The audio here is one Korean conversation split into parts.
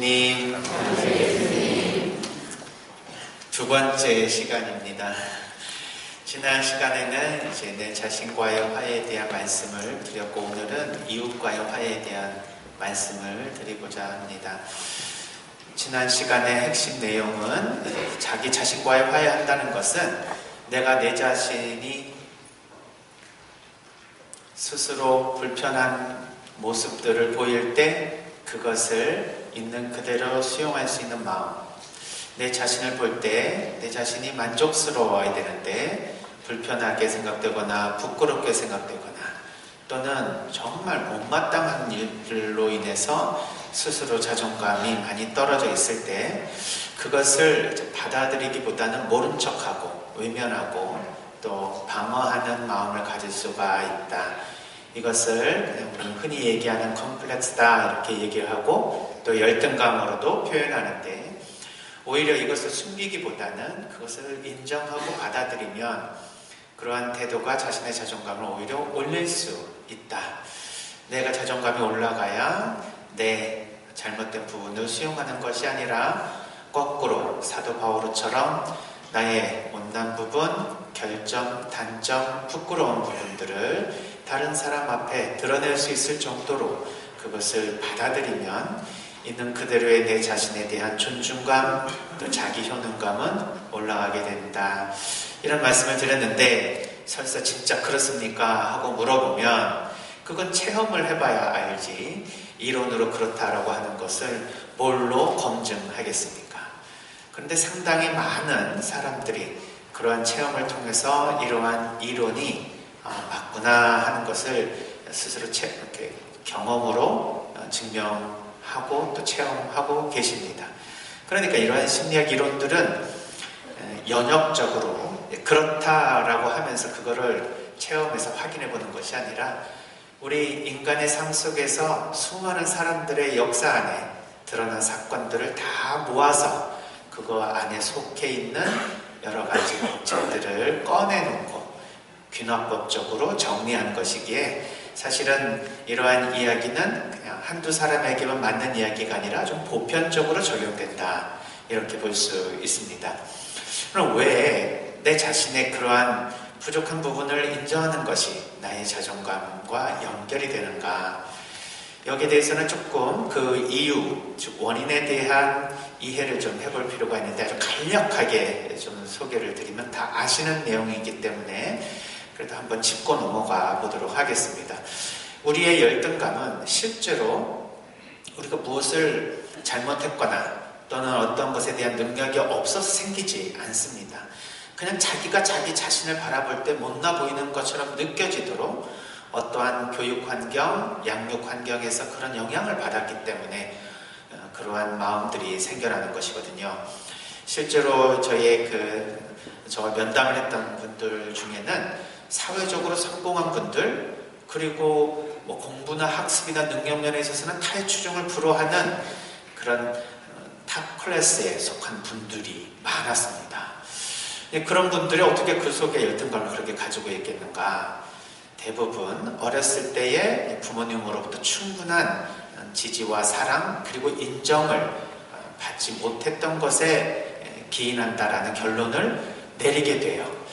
예수님. 두 번째 시간입니다. 지난 시간에는 이제 내 자신과의 화해에 대한 말씀을 드렸고, 오늘은 이웃과의 화해에 대한 말씀을 드리고자 합니다. 지난 시간의 핵심 내용은 자기 자신과의 화해한다는 것은 내가 내 자신이 스스로 불편한 모습들을 보일 때 그것을 있는 그대로 수용할 수 있는 마음, 내 자신을 볼 때 내 자신이 만족스러워야 되는데 불편하게 생각되거나 부끄럽게 생각되거나 또는 정말 못마땅한 일들로 인해서 스스로 자존감이 많이 떨어져 있을 때 그것을 받아들이기보다는 모른 척하고 외면하고 또 방어하는 마음을 가질 수가 있다. 이것을 그냥 우리 흔히 얘기하는 컴플렉스다 이렇게 얘기를 하고 또 열등감으로도 표현하는데, 오히려 이것을 숨기기보다는 그것을 인정하고 받아들이면 그러한 태도가 자신의 자존감을 오히려 올릴 수 있다. 내가 자존감이 올라가야 내 잘못된 부분을 수용하는 것이 아니라 거꾸로 사도 바오로처럼 나의 못난 부분, 결점, 단점, 부끄러운 부분들을 다른 사람 앞에 드러낼 수 있을 정도로 그것을 받아들이면 있는 그대로의 내 자신에 대한 존중감, 또 자기 효능감은 올라가게 된다. 이런 말씀을 드렸는데, 설사 진짜 그렇습니까? 하고 물어보면 그건 체험을 해봐야 알지 이론으로 그렇다라고 하는 것을 뭘로 검증하겠습니까? 그런데 상당히 많은 사람들이 그러한 체험을 통해서 이러한 이론이 맞구나 하는 것을 스스로 이렇게 경험으로 증명하고 또 체험하고 계십니다. 그러니까 이러한 심리학 이론들은 연역적으로 그렇다라고 하면서 그거를 체험해서 확인해 보는 것이 아니라 우리 인간의 삶 속에서 수많은 사람들의 역사 안에 드러난 사건들을 다 모아서 그거 안에 속해 있는 여러 가지 법칙들을 꺼내놓고 귀납법적으로 정리한 것이기에, 사실은 이러한 이야기는 그냥 한두 사람에게만 맞는 이야기가 아니라 좀 보편적으로 적용된다, 이렇게 볼 수 있습니다. 그럼 왜 내 자신의 그러한 부족한 부분을 인정하는 것이 나의 자존감과 연결이 되는가? 여기에 대해서는 조금 그 이유, 즉 원인에 대한 이해를 좀 해볼 필요가 있는데, 아주 간략하게 좀 소개를 드리면 다 아시는 내용이기 때문에 그래도 한번 짚고 넘어가 보도록 하겠습니다. 우리의 열등감은 실제로 우리가 무엇을 잘못했거나 또는 어떤 것에 대한 능력이 없어서 생기지 않습니다. 그냥 자기가 자기 자신을 바라볼 때 못나 보이는 것처럼 느껴지도록 어떠한 교육 환경, 양육 환경에서 그런 영향을 받았기 때문에 그러한 마음들이 생겨나는 것이거든요. 실제로 저와 면담을 했던 분들 중에는 사회적으로 성공한 분들, 그리고 공부나 학습이나 능력면에 있어서는 타의 추종을 불허하는 그런 탑 클래스에 속한 분들이 많았습니다. 그런 분들이 어떻게 그 속에 열등감을 그렇게 가지고 있겠는가? 대부분 어렸을 때에 부모님으로부터 충분한 지지와 사랑 그리고 인정을 받지 못했던 것에 기인한다라는 결론을 내리게 돼요.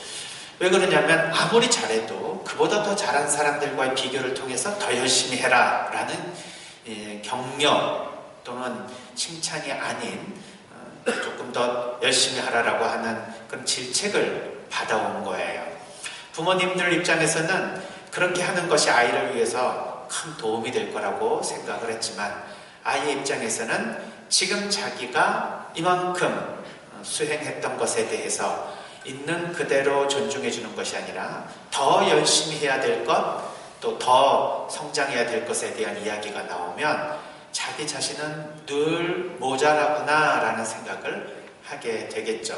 왜 그러냐면 아무리 잘해도 그보다 더 잘한 사람들과의 비교를 통해서 더 열심히 해라 라는 격려 또는 칭찬이 아닌 조금 더 열심히 하라라고 하는 그런 질책을 받아온 거예요. 부모님들 입장에서는 그렇게 하는 것이 아이를 위해서 큰 도움이 될 거라고 생각을 했지만, 아이의 입장에서는 지금 자기가 이만큼 수행했던 것에 대해서 있는 그대로 존중해 주는 것이 아니라 더 열심히 해야 될 것, 또 더 성장해야 될 것에 대한 이야기가 나오면 자기 자신은 늘 모자라구나 라는 생각을 하게 되겠죠.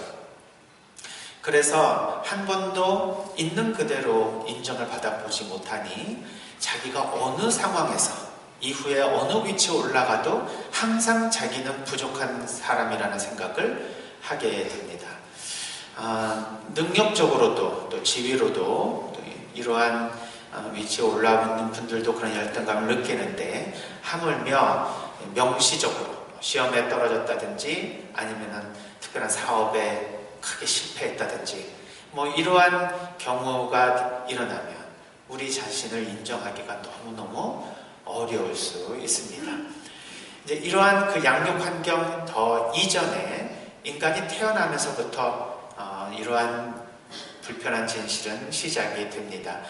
그래서 한 번도 있는 그대로 인정을 받아보지 못하니 자기가 어느 상황에서 이후에 어느 위치에 올라가도 항상 자기는 부족한 사람이라는 생각을 하게 됩니다. 능력적으로도 또 지위로도 또 이러한 위치에 올라오는 분들도 그런 열등감을 느끼는데, 하물며 명시적으로 시험에 떨어졌다든지 아니면은 특별한 사업에 크게 실패했다든지 뭐 이러한 경우가 일어나면 우리 자신을 인정하기가 너무너무 어려울 수 있습니다. 이제 이러한 그 양육 환경 더 이전에 인간이 태어나면서부터 이러한 불편한 진실은 시작이 됩니다.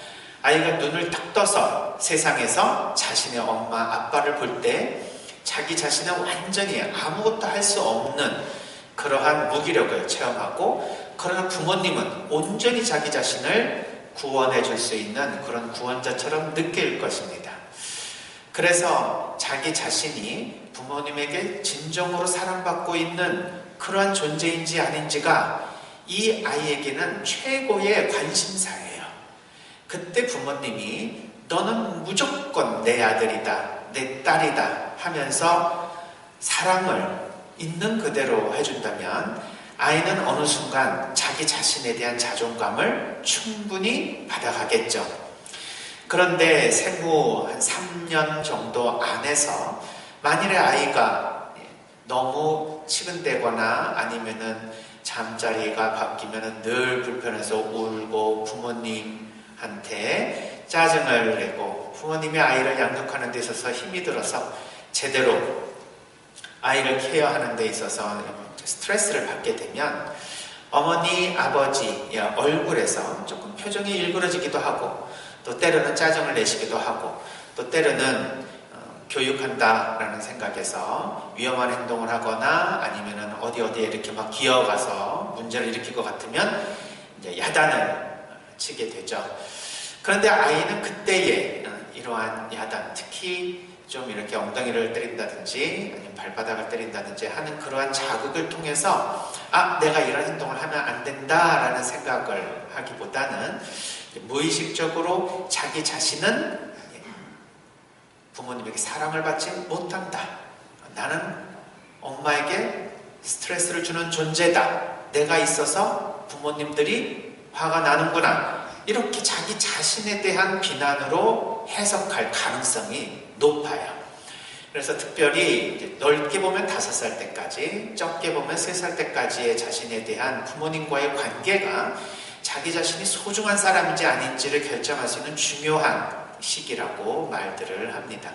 아이가 눈을 딱 떠서 세상에서 자신의 엄마, 아빠를 볼 때 자기 자신은 완전히 아무것도 할 수 없는 그러한 무기력을 체험하고, 그러나 부모님은 온전히 자기 자신을 구원해 줄 수 있는 그런 구원자처럼 느낄 것입니다. 그래서 자기 자신이 부모님에게 진정으로 사랑받고 있는 그러한 존재인지 아닌지가 이 아이에게는 최고의 관심사예요. 그때 부모님이 너는 무조건 내 아들이다, 내 딸이다 하면서 사랑을 있는 그대로 해준다면 아이는 어느 순간 자기 자신에 대한 자존감을 충분히 받아가겠죠. 그런데 생후 한 3년 정도 안에서 만일에 아이가 너무 치근대거나 아니면은 잠자리가 바뀌면 늘 불편해서 울고 부모님한테 짜증을 내고 부모님이 아이를 양육하는 데 있어서 힘이 들어서 제대로 아이를 케어하는 데 있어서 스트레스를 받게 되면 어머니, 아버지의 얼굴에서 조금 표정이 일그러지기도 하고 또 때로는 짜증을 내시기도 하고 또 때로는 교육한다라는 생각에서 위험한 행동을 하거나 아니면은 어디에 이렇게 막 기어가서 문제를 일으킬 것 같으면 이제 야단을 치게 되죠. 그런데 아이는 그때에 이러한 야단, 특히 좀 이렇게 엉덩이를 때린다든지 아니면 발바닥을 때린다든지 하는 그러한 자극을 통해서 내가 이런 행동을 하면 안 된다라는 생각을 하기보다는 무의식적으로 자기 자신은 부모님에게 사랑을 받지 못한다. 나는 엄마에게 스트레스를 주는 존재다. 내가 있어서 부모님들이 화가 나는구나. 이렇게 자기 자신에 대한 비난으로 해석할 가능성이 높아요. 그래서 특별히 넓게 보면 5살 때까지, 적게 보면 3살 때까지의 자신에 대한 부모님과의 관계가 자기 자신이 소중한 사람인지 아닌지를 결정할 수 있는 중요한 시기라고 말들을 합니다.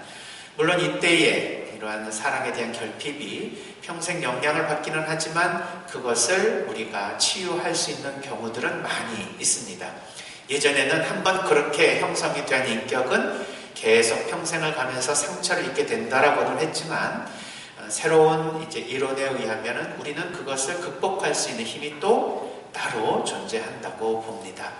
물론 이때에 이러한 사랑에 대한 결핍이 평생 영향을 받기는 하지만 그것을 우리가 치유할 수 있는 경우들은 많이 있습니다. 예전에는 한번 그렇게 형성이 된 인격은 계속 평생을 가면서 상처를 입게 된다라고는 했지만 새로운 이제 이론에 의하면 우리는 그것을 극복할 수 있는 힘이 또 따로 존재한다고 봅니다.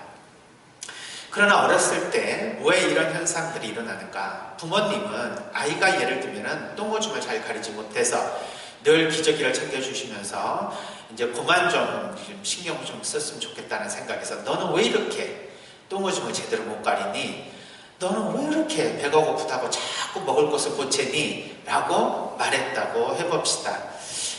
그러나 어렸을 때 왜 이런 현상들이 일어나는가? 부모님은 아이가 예를 들면 똥오줌을 잘 가리지 못해서 늘 기저귀를 챙겨주시면서 이제 그만 좀 신경 좀 썼으면 좋겠다는 생각에서 너는 왜 이렇게 똥오줌을 제대로 못 가리니? 너는 왜 이렇게 배가 고프다고 자꾸 먹을 것을 보채니? 라고 말했다고 해봅시다.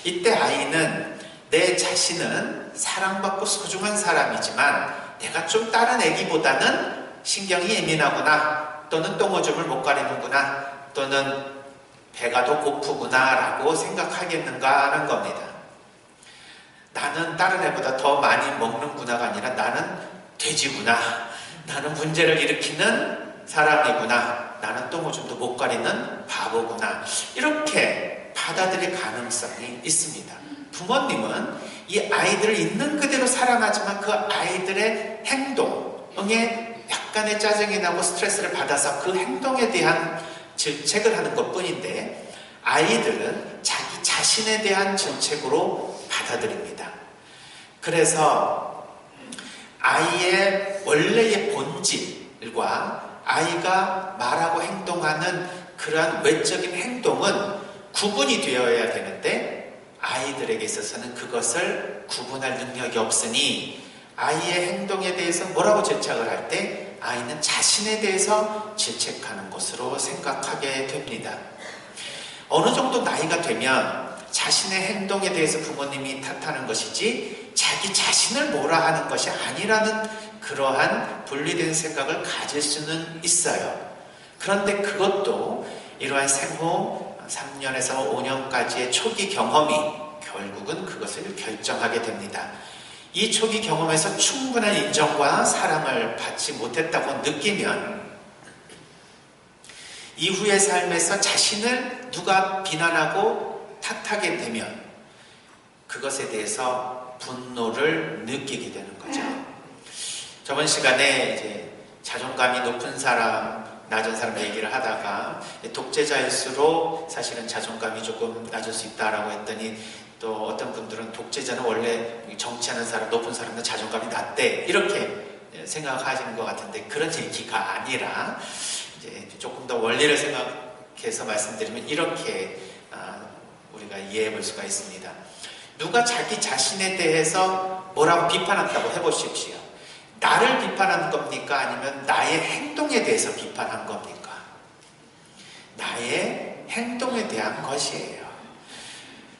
이때 아이는 내 자신은 사랑받고 소중한 사람이지만 내가 좀 다른 애기보다는 신경이 예민하구나, 또는 똥오줌을 못 가리는구나, 또는 배가 더 고프구나 라고 생각하겠는가 하는 겁니다. 나는 다른 애보다 더 많이 먹는구나가 아니라 나는 돼지구나, 나는 문제를 일으키는 사람이구나, 나는 똥오줌도 못 가리는 바보구나, 이렇게 받아들일 가능성이 있습니다. 부모님은 이 아이들을 있는 그대로 사랑하지만 그 아이들의 행동에 약간의 짜증이 나고 스트레스를 받아서 그 행동에 대한 질책을 하는 것 뿐인데 아이들은 자기 자신에 대한 질책으로 받아들입니다. 그래서 아이의 원래의 본질과 아이가 말하고 행동하는 그러한 외적인 행동은 구분이 되어야 되는데 아이들에게 있어서는 그것을 구분할 능력이 없으니 아이의 행동에 대해서 뭐라고 질책을 할 때 아이는 자신에 대해서 질책하는 것으로 생각하게 됩니다. 어느 정도 나이가 되면 자신의 행동에 대해서 부모님이 탓하는 것이지 자기 자신을 뭐라 하는 것이 아니라는 그러한 분리된 생각을 가질 수는 있어요. 그런데 그것도 이러한 생후 3년에서 5년까지의 초기 경험이 결국은 그것을 결정하게 됩니다. 이 초기 경험에서 충분한 인정과 사랑을 받지 못했다고 느끼면 이후의 삶에서 자신을 누가 비난하고 탓하게 되면 그것에 대해서 분노를 느끼게 되는 거죠. 저번 시간에 이제 자존감이 높은 사람, 낮은 사람 얘기를 하다가 독재자일수록 사실은 자존감이 조금 낮을 수 있다라고 했더니 또 어떤 분들은 독재자는 원래 정치하는 사람, 높은 사람은 자존감이 낮대 이렇게 생각하시는 것 같은데 그런 얘기가 아니라 이제 조금 더 원리를 생각해서 말씀드리면 이렇게 우리가 이해해 볼 수가 있습니다. 누가 자기 자신에 대해서 뭐라고 비판한다고 해보십시오. 나를 비판하는 겁니까? 아니면 나의 행동에 대해서 비판한 겁니까? 나의 행동에 대한 것이에요.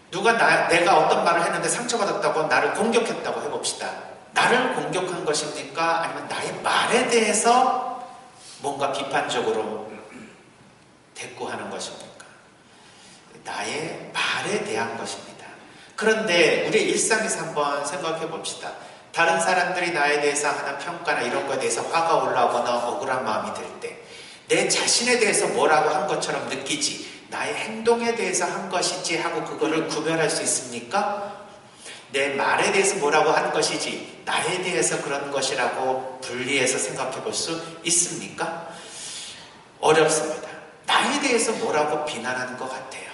누가 내가 어떤 말을 했는데 상처받았다고 나를 공격했다고 해봅시다. 나를 공격한 것입니까? 아니면 나의 말에 대해서 뭔가 비판적으로 대꾸하는 것입니까? 나의 말에 대한 것입니다. 그런데 우리 일상에서 한번 생각해 봅시다. 다른 사람들이 나에 대해서 하는 평가나 이런 거에 대해서 화가 올라오거나 억울한 마음이 들 때 내 자신에 대해서 뭐라고 한 것처럼 느끼지 나의 행동에 대해서 한 것이지 하고 그거를 구별할 수 있습니까? 내 말에 대해서 뭐라고 하는 것이지 나에 대해서 그런 것이라고 분리해서 생각해 볼 수 있습니까? 어렵습니다. 나에 대해서 뭐라고 비난하는 것 같아요.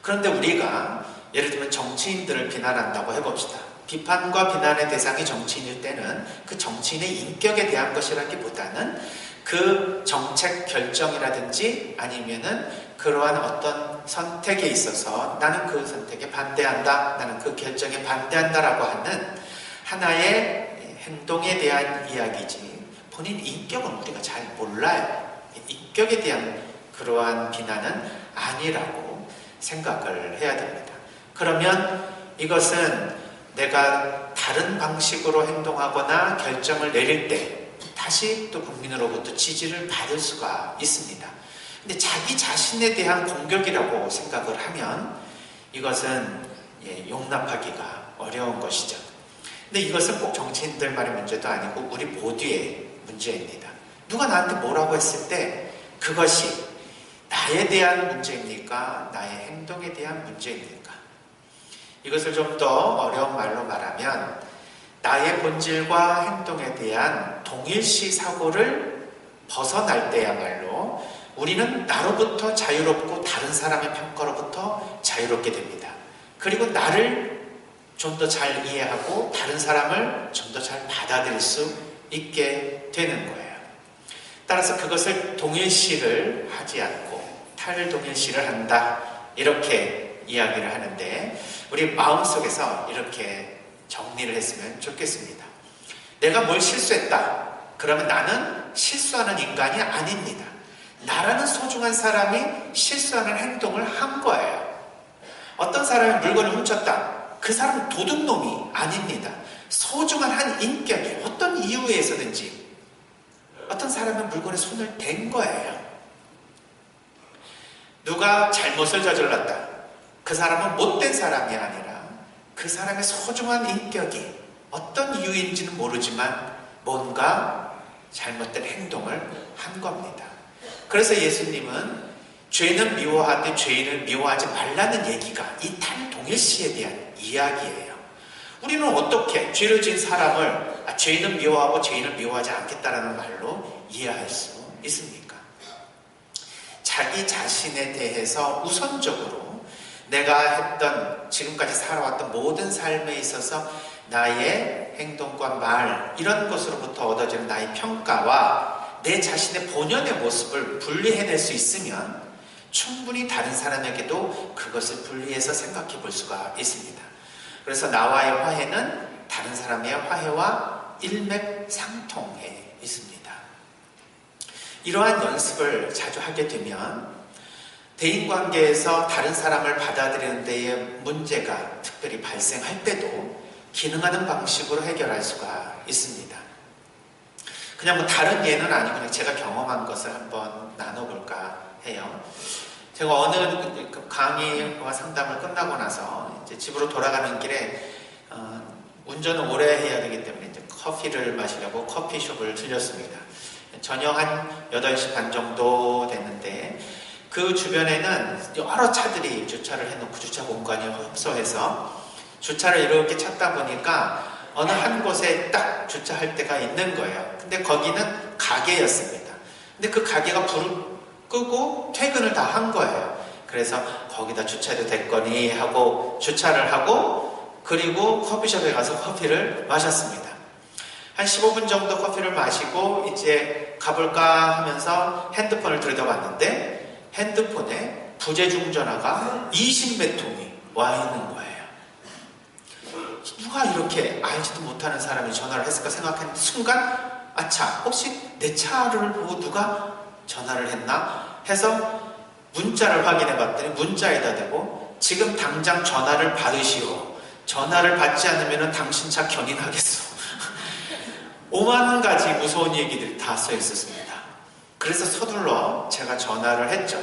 그런데 우리가 예를 들면 정치인들을 비난한다고 해봅시다. 비판과 비난의 대상이 정치인일 때는 그 정치인의 인격에 대한 것이라기보다는 그 정책 결정이라든지 아니면은 그러한 어떤 선택에 있어서 나는 그 선택에 반대한다, 나는 그 결정에 반대한다라고 하는 하나의 행동에 대한 이야기지 본인 인격은 우리가 잘 몰라요. 인격에 대한 그러한 비난은 아니라고 생각을 해야 됩니다. 그러면 이것은 내가 다른 방식으로 행동하거나 결정을 내릴 때 다시 또 국민으로부터 지지를 받을 수가 있습니다. 근데 자기 자신에 대한 공격이라고 생각을 하면 이것은 용납하기가 어려운 것이죠. 근데 이것은 꼭 정치인들만의 문제도 아니고 우리 모두의 문제입니다. 누가 나한테 뭐라고 했을 때 그것이 나에 대한 문제입니까? 나의 행동에 대한 문제입니까? 이것을 좀 더 어려운 말로 말하면 나의 본질과 행동에 대한 동일시 사고를 벗어날 때야말로 우리는 나로부터 자유롭고 다른 사람의 평가로부터 자유롭게 됩니다. 그리고 나를 좀 더 잘 이해하고 다른 사람을 좀 더 잘 받아들일 수 있게 되는 거예요. 따라서 그것을 동일시를 하지 않고 탈동일시를 한다 이렇게 이야기를 하는데 우리 마음속에서 이렇게 정리를 했으면 좋겠습니다. 내가 뭘 실수했다. 그러면 나는 실수하는 인간이 아닙니다. 나라는 소중한 사람이 실수하는 행동을 한 거예요. 어떤 사람이 물건을 훔쳤다. 그 사람은 도둑놈이 아닙니다. 소중한 한 인격이 어떤 이유에서든지 어떤 사람은 물건에 손을 댄 거예요. 누가 잘못을 저질렀다. 그 사람은 못된 사람이 아니라 그 사람의 소중한 인격이 어떤 이유인지는 모르지만 뭔가 잘못된 행동을 한 겁니다. 그래서 예수님은 죄는 미워하되 죄인을 미워하지 말라는 얘기가 이 탈동일시에 대한 이야기예요. 우리는 어떻게 죄를 지은 사람을 죄인은 미워하고 죄인을 미워하지 않겠다라는 말로 이해할 수 있습니까? 자기 자신에 대해서 우선적으로 내가 했던 지금까지 살아왔던 모든 삶에 있어서 나의 행동과 말 이런 것으로부터 얻어지는 나의 평가와 내 자신의 본연의 모습을 분리해낼 수 있으면 충분히 다른 사람에게도 그것을 분리해서 생각해 볼 수가 있습니다. 그래서 나와의 화해는 다른 사람의 화해와 일맥상통해 있습니다. 이러한 연습을 자주 하게 되면 대인관계에서 다른 사람을 받아들이는 데에 문제가 특별히 발생할 때도 기능하는 방식으로 해결할 수가 있습니다. 그냥 뭐 다른 예는 아니고 그냥 제가 경험한 것을 한번 나눠볼까 해요. 제가 어느 그 강의와 상담을 끝나고 나서 이제 집으로 돌아가는 길에 운전을 오래 해야 되기 때문에 이제 커피를 마시려고 커피숍을 들렸습니다. 저녁 한 8시 반 정도 됐는데 그 주변에는 여러 차들이 주차를 해놓고 주차 공간이 협소해서 주차를 이렇게 찾다 보니까 어느 한 곳에 딱 주차할 데가 있는 거예요. 근데 거기는 가게였습니다. 근데 그 가게가 불을 끄고 퇴근을 다 한 거예요. 그래서 거기다 주차해도 됐거니 하고 주차를 하고 그리고 커피숍에 가서 커피를 마셨습니다. 한 15분 정도 커피를 마시고 이제 가볼까 하면서 핸드폰을 들여다봤는데 핸드폰에 부재중 전화가 20몇 통이 와 있는 거예요. 누가 이렇게 알지도 못하는 사람이 전화를 했을까 생각했는데 순간 아차, 혹시 내 차를 보고 누가 전화를 했나 해서 문자를 확인해 봤더니 문자에다 대고 지금 당장 전화를 받으시오. 전화를 받지 않으면 당신 차 견인하겠소. 5만 가지 무서운 얘기들이 다 써 있었습니다. 그래서 서둘러 제가 전화를 했죠.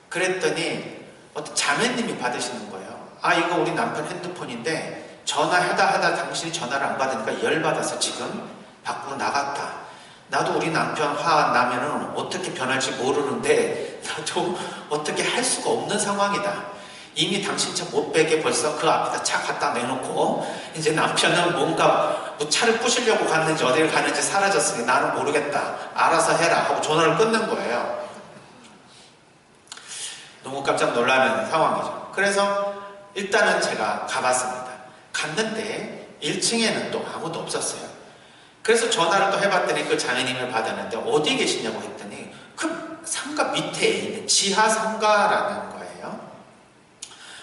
그랬더니 어떤 자매님이 받으시는 거예요. 아, 이거 우리 남편 핸드폰인데 전화하다 당신이 전화를 안 받으니까 열받아서 지금 밖으로 나갔다. 나도 우리 남편 화 나면은 어떻게 변할지 모르는데 나도 어떻게 할 수가 없는 상황이다. 이미 당신 차 못 빼게 벌써 그 앞에다 차 갖다 내놓고 이제 남편은 뭔가 뭐 차를 부시려고 갔는지 어디를 갔는지 사라졌으니 나는 모르겠다. 알아서 해라 하고 전화를 끊는 거예요. 너무 깜짝 놀라는 상황이죠. 그래서 일단은 제가 가봤습니다. 갔는데 1층에는 또 아무도 없었어요. 그래서 전화를 또 해봤더니 그 자매님을 받았는데 어디 계시냐고 했더니 그 상가 밑에 있는 지하 상가라는 거예요.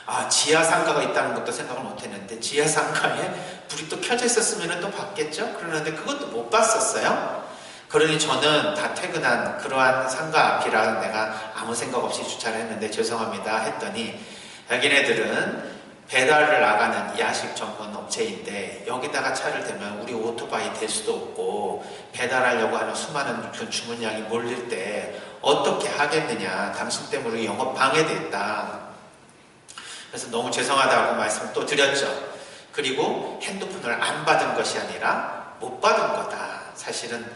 아, 지하 상가가 있다는 것도 생각을 못했는데 지하 상가에 불이 또 켜져 있었으면 또 봤겠죠? 그러는데 그것도 못 봤었어요. 그러니 저는 다 퇴근한 그러한 상가 앞이라 내가 아무 생각 없이 주차를 했는데 죄송합니다 했더니 자기네들은 배달을 나가는 야식 전문 업체인데 여기다가 차를 대면 우리 오토바이 될 수도 없고 배달하려고 하는 수많은 그 주문량이 몰릴 때 어떻게 하겠느냐. 당신 때문에 영업 방해됐다. 그래서 너무 죄송하다고 말씀을 또 드렸죠. 그리고 핸드폰을 안 받은 것이 아니라 못 받은 거다. 사실은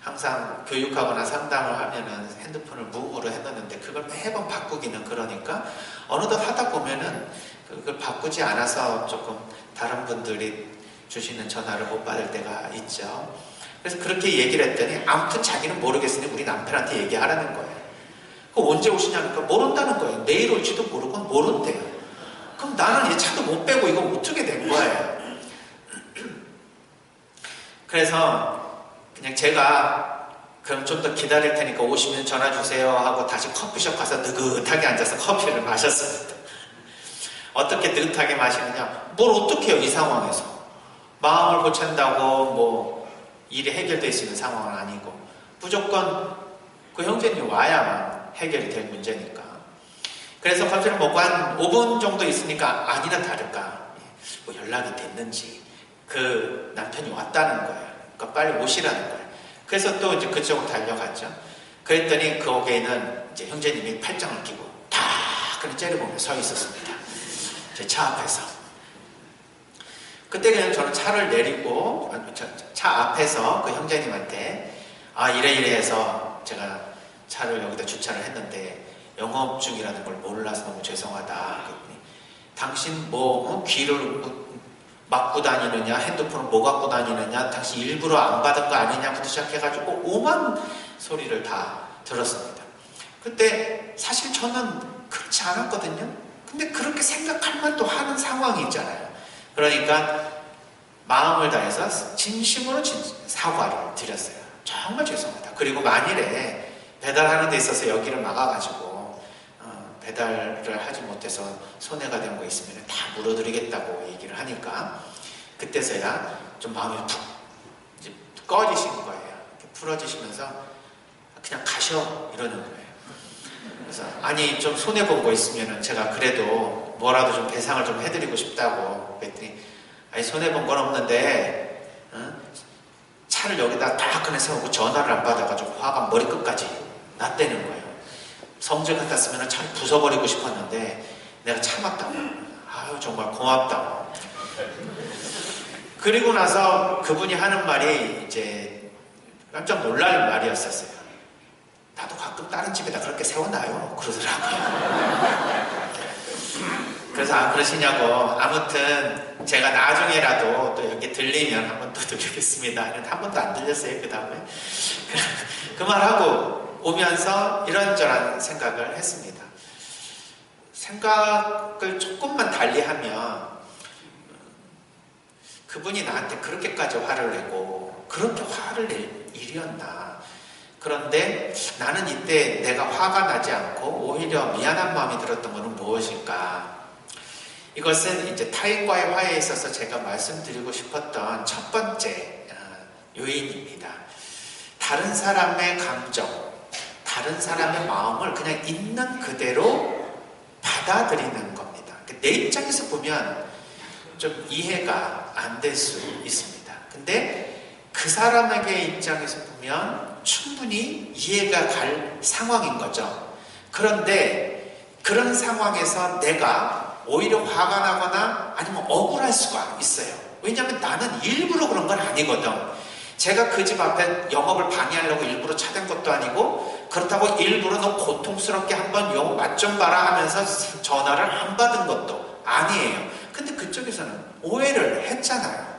항상 교육하거나 상담을 하면은 핸드폰을 무음으로 해놓는데 그걸 매번 바꾸기는 그러니까 어느덧 하다 보면은 그걸 바꾸지 않아서 조금 다른 분들이 주시는 전화를 못 받을 때가 있죠. 그래서 그렇게 얘기를 했더니 아무튼 자기는 모르겠으니 우리 남편한테 얘기하라는 거예요. 그럼 언제 오시냐니까 모른다는 거예요. 내일 올지도 모르고 모른대요. 그럼 나는 이 차도 못 빼고 이거 어떻게 된 거예요? 그래서 그냥 제가 그럼 좀 더 기다릴 테니까 오시면 전화 주세요 하고 다시 커피숍 가서 느긋하게 앉아서 커피를 마셨습니다. 어떻게 느긋하게 마시느냐? 뭘 어떻게 해요, 이 상황에서? 마음을 고친다고 뭐 일이 해결될 수 있는 상황은 아니고 무조건 그 형제님이 와야만 해결이 될 문제니까. 그래서 커피를 먹고 한 5분 정도 있으니까 아니나 다를까 뭐 연락이 됐는지 그 남편이 왔다는 거예요. 그러니까 빨리 오시라는 거예요. 그래서 또 이제 그쪽으로 달려갔죠. 그랬더니 거기에는 이제 형제님이 팔짱을 끼고 다 그냥 째려보며 서 있었습니다. 제 차 앞에서. 그때 그냥 저는 차를 내리고 차 앞에서 그 형제님한테 아 이래 해서 제가 차를 여기다 주차를 했는데 영업 중이라는 걸 몰라서 너무 죄송하다. 그랬더니 당신 뭐 귀를 막고 다니느냐, 핸드폰을 뭐 갖고 다니느냐, 당신 일부러 안 받은 거 아니냐부터 시작해가지고 오만 소리를 다 들었습니다. 그때 사실 저는 그렇지 않았거든요. 근데 그렇게 생각할 만도 하는 상황이 있잖아요. 그러니까 마음을 다해서 진심으로 사과를 드렸어요. 정말 죄송하다. 그리고 만일에 배달하는 데 있어서 여기를 막아가지고 배달을 하지 못해서 손해가 된 거 있으면 다 물어드리겠다고 얘기를 하니까 그때서야 좀 마음이 푹 이제 꺼지신 거예요. 이렇게 풀어지시면서 그냥 가셔 이러는 거예요. 그래서 아니 좀 손해본 거 있으면 제가 그래도 뭐라도 좀 배상을 좀 해드리고 싶다고 그랬더니 아니 손해본 건 없는데 차를 여기다 딱 꺼내 세우고 전화를 안 받아가지고 화가 머리끝까지 났다는 거예요. 성질 같았으면 차라리 부숴버리고 싶었는데 내가 참았다고. 아유 정말 고맙다고. 그리고 나서 그분이 하는 말이 이제 깜짝 놀랄 말이었었어요. 나도 가끔 다른 집에다 그렇게 세워놔요 그러더라고요. 그래서 그러시냐고. 아무튼 제가 나중에라도 또 여기 들리면 한번 또 드리겠습니다. 한 번도 안 들렸어요 그 다음에. 그 말하고 오면서 이런저런 생각을 했습니다. 생각을 조금만 달리하면 그분이 나한테 그렇게까지 화를 내고 그렇게 화를 낼 일이었나. 그런데 나는 이때 내가 화가 나지 않고 오히려 미안한 마음이 들었던 것은 무엇일까? 이것은 이제 타인과의 화해에 있어서 제가 말씀드리고 싶었던 첫 번째 요인입니다. 다른 사람의 감정, 다른 사람의 마음을 그냥 있는 그대로 받아들이는 겁니다. 내 입장에서 보면 좀 이해가 안 될 수 있습니다. 근데 그 사람에게 입장에서 보면 충분히 이해가 갈 상황인 거죠. 그런데 그런 상황에서 내가 오히려 화가 나거나 아니면 억울할 수가 있어요. 왜냐하면 나는 일부러 그런 건 아니거든. 제가 그 집 앞에 영업을 방해하려고 일부러 차댄 것도 아니고 그렇다고 일부러 너 고통스럽게 한번 용 맛 좀 봐라 하면서 전화를 안 받은 것도 아니에요. 근데 그쪽에서는 오해를 했잖아요.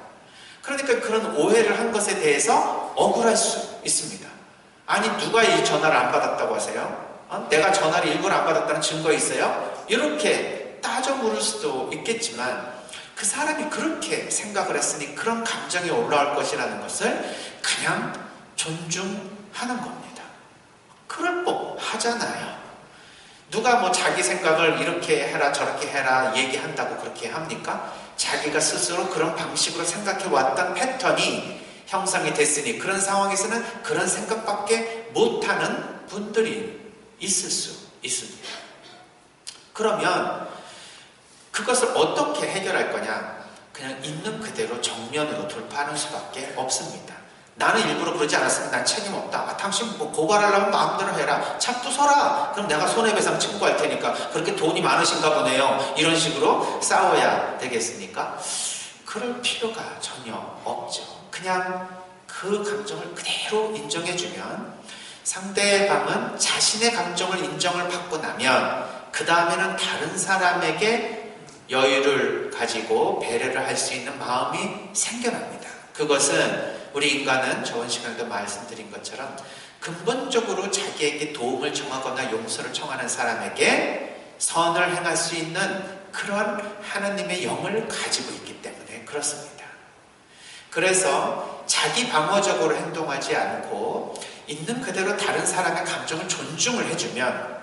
그러니까 그런 오해를 한 것에 대해서 억울할 수 있습니다. 아니 누가 이 전화를 안 받았다고 하세요? 내가 전화를 일부러 안 받았다는 증거 있어요? 이렇게 따져 물을 수도 있겠지만 그 사람이 그렇게 생각을 했으니 그런 감정이 올라올 것이라는 것을 그냥 존중하는 겁니다. 그럴 법 하잖아요. 누가 뭐 자기 생각을 이렇게 해라 저렇게 해라 얘기한다고 그렇게 합니까? 자기가 스스로 그런 방식으로 생각해 왔던 패턴이 형성이 됐으니 그런 상황에서는 그런 생각밖에 못하는 분들이 있을 수 있습니다. 그러면 그것을 어떻게 해결할 거냐? 그냥 있는 그대로 정면으로 돌파하는 수밖에 없습니다. 나는 일부러 그러지 않았으면 난 책임 없다. 당신 뭐 고발하려면 마음대로 해라. 차 부숴라. 그럼 내가 손해배상 청구할 테니까 그렇게 돈이 많으신가 보네요. 이런 식으로 싸워야 되겠습니까? 그럴 필요가 전혀 없죠. 그냥 그 감정을 그대로 인정해주면 상대방은 자신의 감정을 인정을 받고 나면 그 다음에는 다른 사람에게 여유를 가지고 배려를 할 수 있는 마음이 생겨납니다. 그것은 우리 인간은 저번 시간에도 말씀드린 것처럼 근본적으로 자기에게 도움을 청하거나 용서를 청하는 사람에게 선을 행할 수 있는 그런 하나님의 영을 가지고 있기 때문에 그렇습니다. 그래서 자기 방어적으로 행동하지 않고 있는 그대로 다른 사람의 감정을 존중을 해주면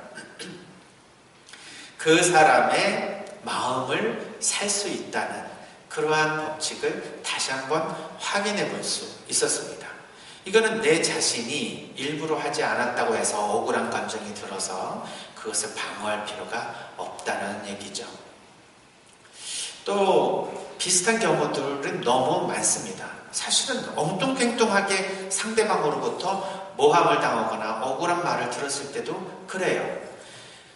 그 사람의 마음을 살 수 있다는 그러한 법칙을 다시 한번 확인해 볼 수 있었습니다. 이거는 내 자신이 일부러 하지 않았다고 해서 억울한 감정이 들어서 그것을 방어할 필요가 없다는 얘기죠. 또 비슷한 경우들은 너무 많습니다. 사실은 엉뚱갱뚱하게 상대방으로부터 모함을 당하거나 억울한 말을 들었을 때도 그래요.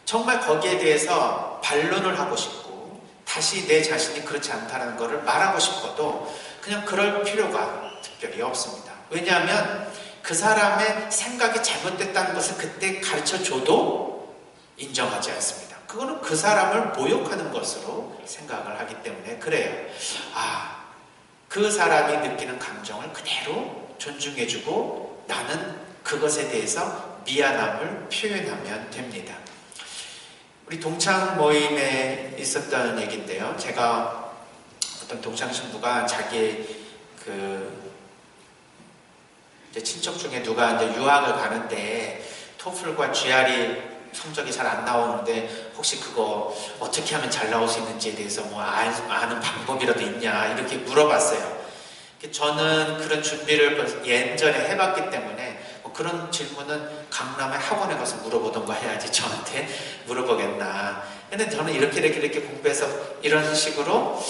정말 거기에 대해서 반론을 하고 싶고 다시 내 자신이 그렇지 않다는 것을 말하고 싶어도 그냥 그럴 필요가 특별히 없습니다. 왜냐하면 그 사람의 생각이 잘못됐다는 것을 그때 가르쳐줘도 인정하지 않습니다. 그거는 그 사람을 모욕하는 것으로 생각을 하기 때문에 그래요. 그 사람이 느끼는 감정을 그대로 존중해주고 나는 그것에 대해서 미안함을 표현하면 됩니다. 우리 동창 모임에 있었던 얘기인데요. 제가 어떤 동창 신부가 자기 이제 친척 중에 누가 이제 유학을 가는데 토플과 GRE 성적이 잘 안 나오는데 혹시 그거 어떻게 하면 잘 나올 수 있는지에 대해서 뭐 아는 방법이라도 있냐 이렇게 물어봤어요. 저는 그런 준비를 예전에 해봤기 때문에 그런 질문은 강남의 학원에 가서 물어보던가 해야지 저한테 물어보겠나. 근데 저는 이렇게 공부해서 이런 식으로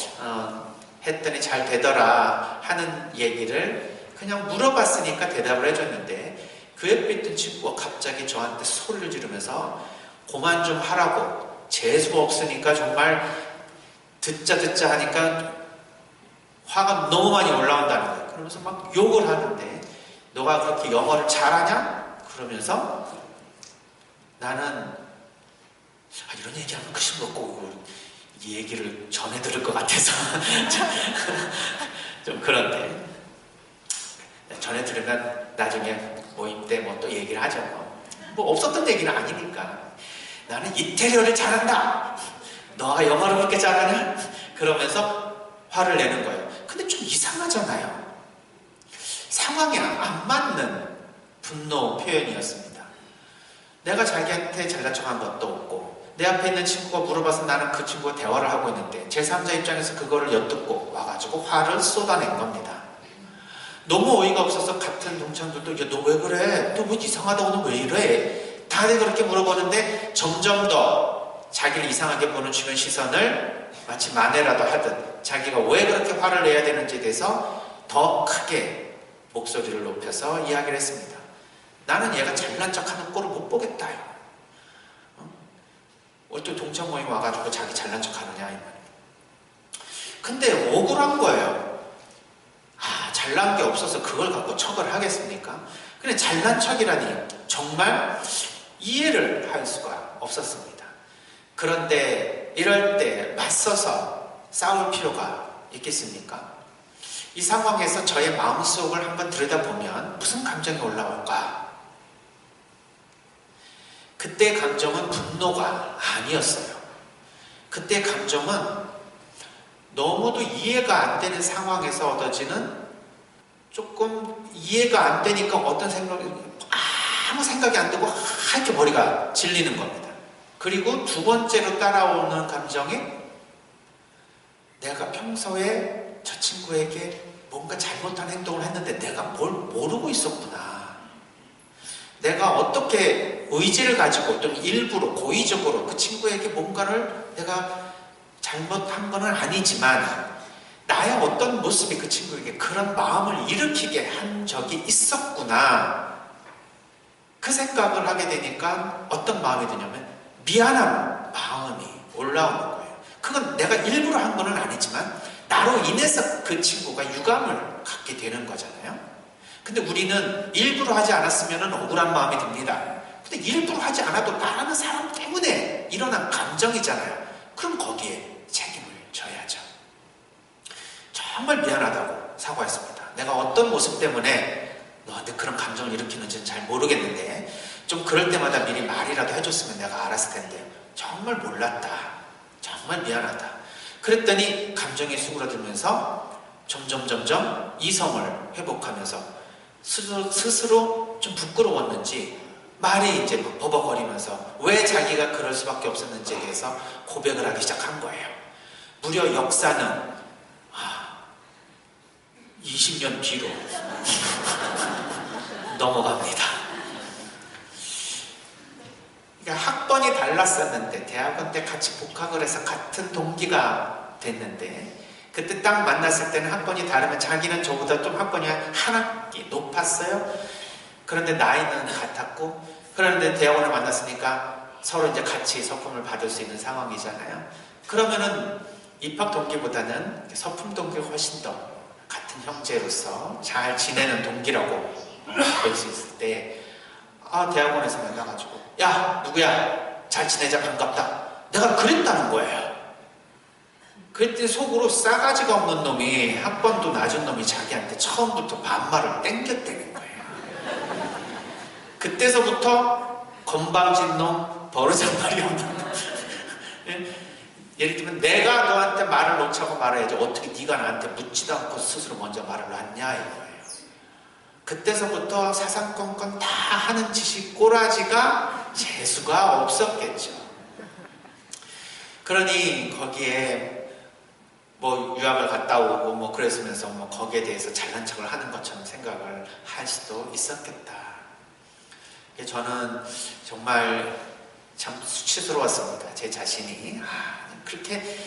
했더니 잘 되더라 하는 얘기를 그냥 물어봤으니까 대답을 해줬는데 그 옆에 있던 친구가 갑자기 저한테 소리를 지르면서 그만 좀 하라고. 재수 없으니까 정말 듣자 하니까 화가 너무 많이 올라온다는 거예요. 그러면서 막 욕을 하는데 너가 그렇게 영어를 잘하냐? 그러면서 나는 이런 얘기하면 그 친구가 꼭 이 얘기를 전해 들을 것 같아서 좀 그런데 전해 들으면 나중에 모임 때 뭐 또 얘기를 하죠. 뭐 없었던 얘기는 아니니까. 나는 이태리어를 잘한다. 너가 영어를 그렇게 잘하냐? 그러면서 화를 내는 거예요. 근데 좀 이상하잖아요. 상황에 안 맞는 분노 표현이었습니다. 내가 자기한테 잘난 척한 것도 없고 내 앞에 있는 친구가 물어봐서 나는 그 친구와 대화를 하고 있는데 제3자 입장에서 그거를 엿듣고 와가지고 화를 쏟아낸 겁니다. 너무 어이가 없어서 같은 동창들도 야, 너 왜 그래? 너 뭐 이상하다고 너 왜 이래? 다들 그렇게 물어보는데 점점 더 자기를 이상하게 보는 주변 시선을 마치 만회라도 하듯 자기가 왜 그렇게 화를 내야 되는지에 대해서 더 크게 목소리를 높여서 이야기를 했습니다. 나는 얘가 잘난 척하는 꼴을 못 보겠다요. 또 동창 모임 와가지고 자기 잘난 척하느냐 이 말이에요. 근데 억울한 거예요. 잘난 게 없어서 그걸 갖고 척을 하겠습니까? 근데 잘난 척이라니 정말 이해를 할 수가 없었습니다. 그런데 이럴 때 맞서서 싸울 필요가 있겠습니까? 이 상황에서 저의 마음속을 한번 들여다보면 무슨 감정이 올라올까? 그때 감정은 분노가 아니었어요. 그때 감정은 너무도 이해가 안 되는 상황에서 얻어지는 조금 이해가 안 되니까 어떤 생각이 아무 생각이 안 들고 하얗게 머리가 질리는 겁니다. 그리고 두 번째로 따라오는 감정이 내가 평소에 저 친구에게 뭔가 잘못한 행동을 했는데 내가 뭘 모르고 있었구나. 내가 어떻게 의지를 가지고 또는 일부러 고의적으로 그 친구에게 뭔가를 내가 잘못한 건 아니지만 나의 어떤 모습이 그 친구에게 그런 마음을 일으키게 한 적이 있었구나. 그 생각을 하게 되니까 어떤 마음이 드냐면 미안한 마음이 올라오는 거예요. 그건 내가 일부러 한 건 아니지만 나로 인해서 그 친구가 유감을 갖게 되는 거잖아요. 근데 우리는 일부러 하지 않았으면 억울한 마음이 듭니다. 근데 일부러 하지 않아도 나라는 사람 때문에 일어난 감정이잖아요. 그럼 거기에 책임을 져야죠. 정말 미안하다고 사과했습니다. 내가 어떤 모습 때문에 너한테 그런 감정을 일으키는지는 잘 모르겠는데 좀 그럴 때마다 미리 말이라도 해줬으면 내가 알았을 텐데 정말 몰랐다. 정말 미안하다. 그랬더니 감정이 수그러들면서 점점 이성을 회복하면서 스스로 좀 부끄러웠는지 말이 이제 막 버벅거리면서 왜 자기가 그럴 수밖에 없었는지에 대해서 고백을 하기 시작한 거예요. 무려 역사는 20년 뒤로 넘어갑니다. 그러니까 학번이 달랐었는데 대학원 때 같이 복학을 해서 같은 동기가 됐는데 그때 딱 만났을 때는 학번이 다르면 자기는 저보다 좀 학번이 한 학기 높았어요. 그런데 나이는 같았고 그런데 대학원을 만났으니까 서로 이제 같이 서품을 받을 수 있는 상황이잖아요. 그러면은 입학 동기보다는 서품 동기가 훨씬 더 같은 형제로서 잘 지내는 동기라고 볼 수 있을 때 대학원에서 만나가지고 야 누구야 잘 지내자 반갑다 내가 그랬다는 거예요. 그때 속으로 싸가지가 없는 놈이 학번도 낮은 놈이 자기한테 처음부터 반말을 땡겼다는 거예요. 그때서부터 건방진 놈 버르장말이 없는 놈 예를 들면 내가 너한테 말을 놓자고 말해야지 어떻게 네가 나한테 묻지도 않고 스스로 먼저 말을 놨냐 이거예요. 그때서부터 사사건건 다 하는 짓이 꼬라지가 재수가 없었겠죠. 그러니 거기에 뭐 유학을 갔다 오고 뭐 그랬으면서 뭐 거기에 대해서 잘난 척을 하는 것처럼 생각을 할 수도 있었겠다. 저는 정말 참 수치스러웠습니다. 제 자신이 그렇게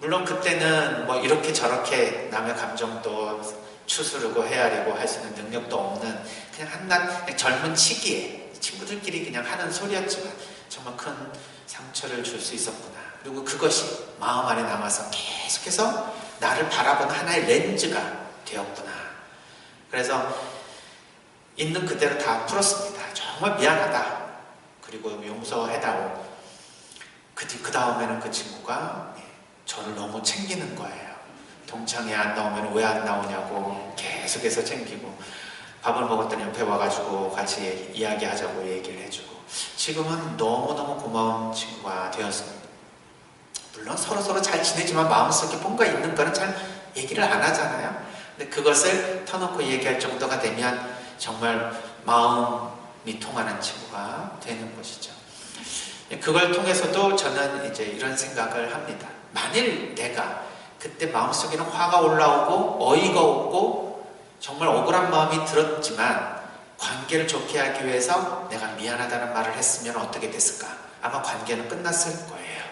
물론 그때는 뭐 이렇게 저렇게 남의 감정도 추스르고 헤아리고 할 수 있는 능력도 없는 그냥 한낱 젊은 치기에 친구들끼리 그냥 하는 소리였지만 정말 큰 상처를 줄 수 있었구나. 그리고 그것이 마음 안에 남아서 계속해서 나를 바라보는 하나의 렌즈가 되었구나. 그래서 있는 그대로 다 풀었습니다. 정말 미안하다. 그리고 용서해다오. 그 다음에는 그 친구가 저를 너무 챙기는 거예요. 동창회 안 나오면 왜 안 나오냐고 계속해서 챙기고, 밥을 먹었더니 옆에 와가지고 같이 이야기하자고 얘기를 해주고, 지금은 너무너무 고마운 친구가 되었습니다. 물론 서로서로 잘 지내지만 마음속에 뭔가 있는 거는 잘 얘기를 안 하잖아요. 근데 그것을 터놓고 얘기할 정도가 되면 정말 마음이 통하는 친구가 되는 것이죠. 그걸 통해서도 저는 이제 이런 생각을 합니다. 만일 내가 그때 마음속에는 화가 올라오고 어이가 없고 정말 억울한 마음이 들었지만 관계를 좋게 하기 위해서 내가 미안하다는 말을 했으면 어떻게 됐을까? 아마 관계는 끝났을 거예요.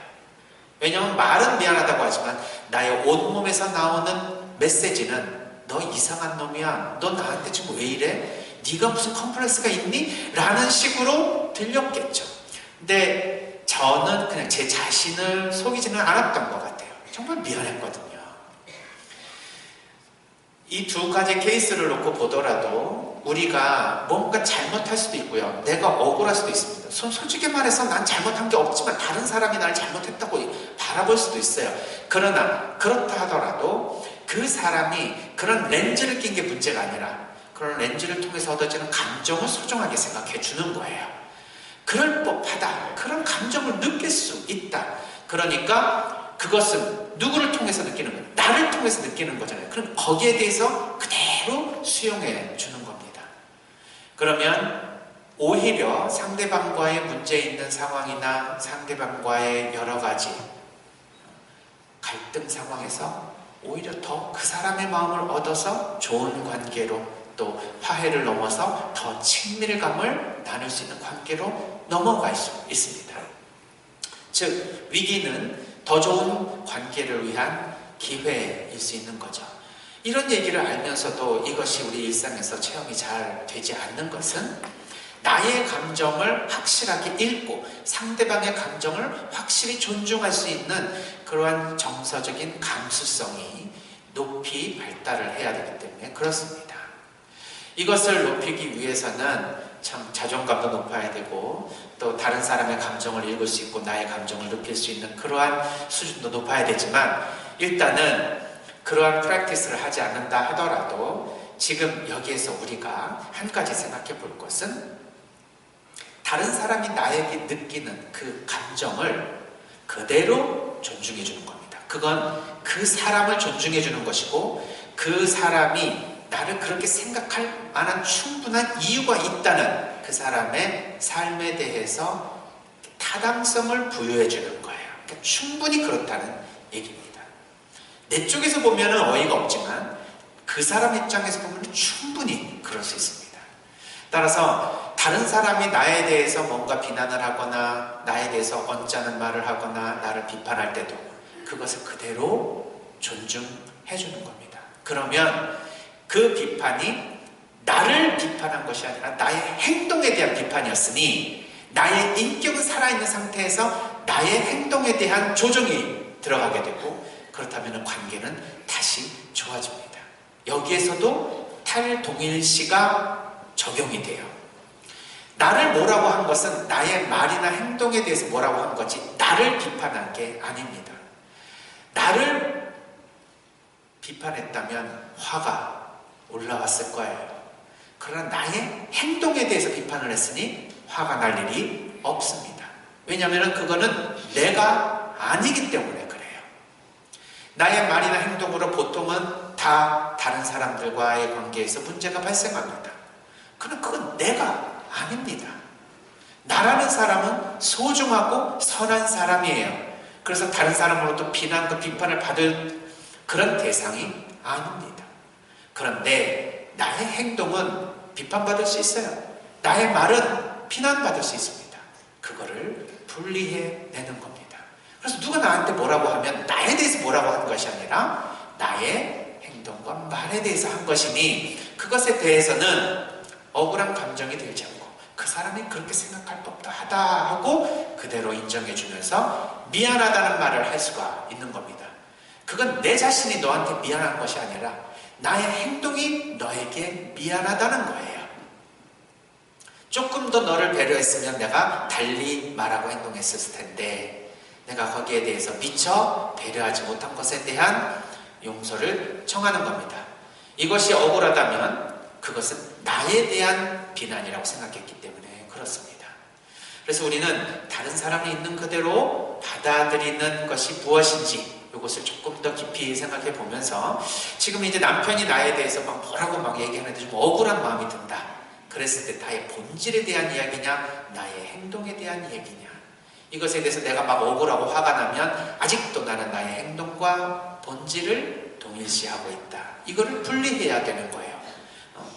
왜냐하면 말은 미안하다고 하지만 나의 온몸에서 나오는 메시지는 너 이상한 놈이야. 너 나한테 지금 왜 이래? 네가 무슨 컴플렉스가 있니? 라는 식으로 들렸겠죠. 근데 저는 그냥 제 자신을 속이지는 않았던 것 같아요. 정말 미안했거든요. 이 두 가지 케이스를 놓고 보더라도 우리가 뭔가 잘못할 수도 있고요. 내가 억울할 수도 있습니다. 솔직히 말해서 난 잘못한 게 없지만 다른 사람이 나를 잘못했다고 바라볼 수도 있어요. 그러나 그렇다 하더라도 그 사람이 그런 렌즈를 낀 게 문제가 아니라 그런 렌즈를 통해서 얻어지는 감정을 소중하게 생각해 주는 거예요. 그럴 법하다. 그런 감정을 느낄 수 있다. 그러니까 그것은 누구를 통해서 느끼는 거예요? 나를 통해서 느끼는 거잖아요. 그럼 거기에 대해서 그대로 수용해 주는 겁니다. 그러면 오히려 상대방과의 문제 있는 상황이나 상대방과의 여러 가지 갈등 상황에서 오히려 더 그 사람의 마음을 얻어서 좋은 관계로, 또 화해를 넘어서 더 친밀감을 나눌 수 있는 관계로 넘어갈 수 있습니다. 즉 위기는 더 좋은 관계를 위한 기회일 수 있는 거죠. 이런 얘기를 알면서도 이것이 우리 일상에서 체험이 잘 되지 않는 것은 나의 감정을 확실하게 읽고 상대방의 감정을 확실히 존중할 수 있는 그러한 정서적인 감수성이 높이 발달을 해야 되기 때문에 그렇습니다. 이것을 높이기 위해서는 참 자존감도 높아야 되고 또 다른 사람의 감정을 읽을 수 있고 나의 감정을 느낄 수 있는 그러한 수준도 높아야 되지만, 일단은 그러한 프랙티스를 하지 않는다 하더라도 지금 여기에서 우리가 한 가지 생각해 볼 것은 다른 사람이 나에게 느끼는 그 감정을 그대로 존중해 주는 겁니다. 그건 그 사람을 존중해 주는 것이고 그 사람이 나를 그렇게 생각할 만한 충분한 이유가 있다는 그 사람의 삶에 대해서 타당성을 부여해 주는 거예요. 그러니까 충분히 그렇다는 얘기입니다. 내 쪽에서 보면 어이가 없지만 그 사람 입장에서 보면 충분히 그럴 수 있습니다. 따라서 다른 사람이 나에 대해서 뭔가 비난을 하거나 나에 대해서 언짢은 말을 하거나 나를 비판할 때도 그것을 그대로 존중해 주는 겁니다. 그러면 그 비판이 나를 비판한 것이 아니라 나의 행동에 대한 비판이었으니 나의 인격은 살아있는 상태에서 나의 행동에 대한 조정이 들어가게 되고, 그렇다면 관계는 다시 좋아집니다. 여기에서도 탈동일시가 적용이 돼요. 나를 뭐라고 한 것은 나의 말이나 행동에 대해서 뭐라고 한 거지 나를 비판한 게 아닙니다. 나를 비판했다면 화가 올라왔을 거예요. 그러나 나의 행동에 대해서 비판을 했으니 화가 날 일이 없습니다. 왜냐하면 그거는 내가 아니기 때문에 그래요. 나의 말이나 행동으로 보통은 다 다른 사람들과의 관계에서 문제가 발생합니다. 그러나 그건 내가 아닙니다. 나라는 사람은 소중하고 선한 사람이에요. 그래서 다른 사람으로부터 비난과 비판을 받을 그런 대상이 아닙니다. 그런데 나의 행동은 비판받을 수 있어요. 나의 말은 비난받을 수 있습니다. 그거를 분리해내는 겁니다. 그래서 누가 나한테 뭐라고 하면 나에 대해서 뭐라고 한 것이 아니라 나의 행동과 말에 대해서 한 것이니 그것에 대해서는 억울한 감정이 들지 않고 그 사람이 그렇게 생각할 법도 하다 하고 그대로 인정해주면서 미안하다는 말을 할 수가 있는 겁니다. 그건 내 자신이 너한테 미안한 것이 아니라 나의 행동이 너에게 미안하다는 거예요. 조금 더 너를 배려했으면 내가 달리 말하고 행동했을 텐데 내가 거기에 대해서 미처 배려하지 못한 것에 대한 용서를 청하는 겁니다. 이것이 억울하다면 그것은 나에 대한 비난이라고 생각했기 때문에 그렇습니다. 그래서 우리는 다른 사람이 있는 그대로 받아들이는 것이 무엇인지 이것을 조금 더 깊이 생각해 보면서 지금 이제 남편이 나에 대해서 막 뭐라고 막 얘기하는데 좀 억울한 마음이 든다. 그랬을 때 나의 본질에 대한 이야기냐 나의 행동에 대한 얘기냐 이것에 대해서 내가 막 억울하고 화가 나면 아직도 나는 나의 행동과 본질을 동일시하고 있다. 이거를 분리해야 되는 거예요.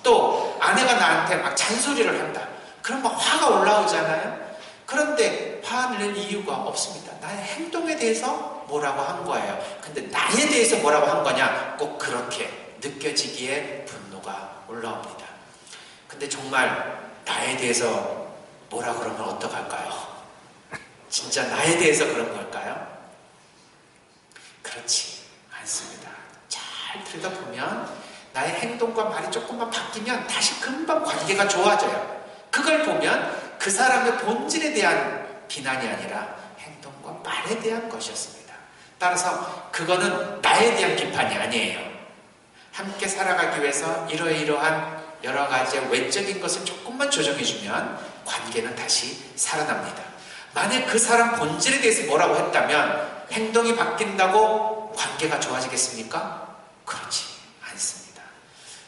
또 아내가 나한테 막 잔소리를 한다. 그럼 막 화가 올라오잖아요. 그런데 화낼 이유가 없습니다. 나의 행동에 대해서 뭐라고 한 거예요. 근데 나에 대해서 뭐라고 한 거냐 꼭 그렇게 느껴지기에 분노가 올라옵니다. 근데 정말 나에 대해서 뭐라 그러면 어떡할까요? 진짜 나에 대해서 그런 걸까요? 그렇지 않습니다. 잘 들여다보면 나의 행동과 말이 조금만 바뀌면 다시 금방 관계가 좋아져요. 그걸 보면 그 사람의 본질에 대한 비난이 아니라 행동과 말에 대한 것이었습니다. 따라서 그거는 나에 대한 비판이 아니에요. 함께 살아가기 위해서 이러이러한 여러 가지의 외적인 것을 조금만 조정해주면 관계는 다시 살아납니다. 만약 그 사람 본질에 대해서 뭐라고 했다면 행동이 바뀐다고 관계가 좋아지겠습니까? 그렇지 않습니다.